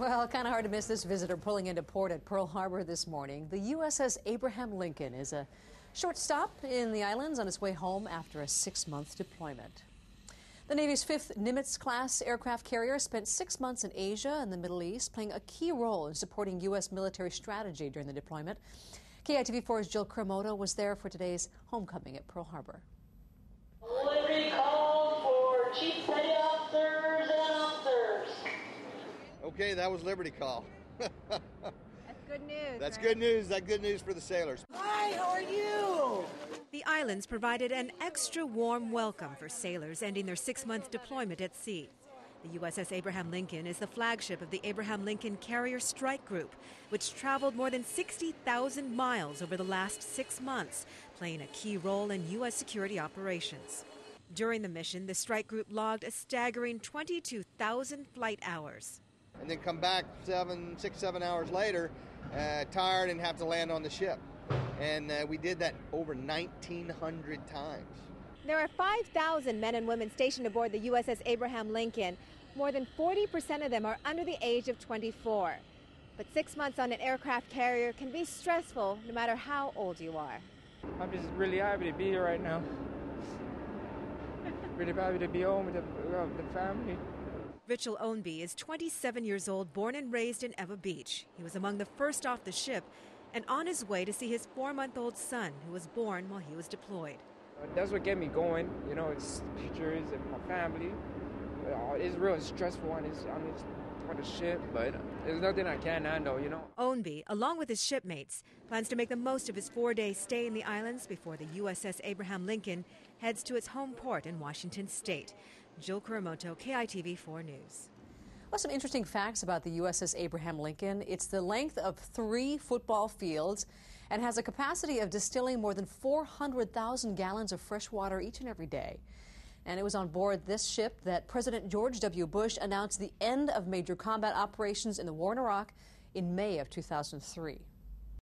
Well, kind of hard to miss this visitor pulling into port at Pearl Harbor this morning. The USS Abraham Lincoln is a short stop in the islands on its way home after a 6-month deployment. The Navy's 5th Nimitz-class aircraft carrier spent 6 months in Asia and the Middle East, playing a key role in supporting U.S. military strategy during the deployment. KITV4's Jill KURAMOTO was there for today's homecoming at Pearl Harbor. Delivery call for Chief Petty Officers and officers. Okay, that was Liberty Call. That's good news. That's good news. That's good news for the sailors. Hi, how are you? The islands provided an extra warm welcome for sailors ending their 6-month deployment at sea. The USS Abraham Lincoln is the flagship of the Abraham Lincoln Carrier Strike Group, which traveled more than 60,000 miles over the last 6 months, playing a key role in U.S. security operations. During the mission, the strike group logged a staggering 22,000 flight hours. And then come back 6-7 hours later, tired and have to land on the ship. And we did that over 1,900 times. There are 5,000 men and women stationed aboard the USS Abraham Lincoln. More than 40% of them are under the age of 24. But 6 months on an aircraft carrier can be stressful no matter how old you are. I'm just really happy to be here right now. Really happy to be home with the family. Richel Ownby is 27 years old, born and raised in Eva Beach. He was among the first off the ship and on his way to see his 4-month-old son, who was born while he was deployed. That's what get me going. You know, it's pictures of my family. It's real stressful on the ship, but there's nothing I can't handle, you know. Ownby, along with his shipmates, plans to make the most of his 4-day stay in the islands before the USS Abraham Lincoln heads to its home port in Washington State. Jill KURAMOTO, KITV4 News. Well, some interesting facts about the USS Abraham Lincoln. It's the length of 3 football fields and has a capacity of distilling more than 400,000 gallons of fresh water each and every day. And it was on board this ship that President George W. Bush announced the end of major combat operations in the war in Iraq in May of 2003.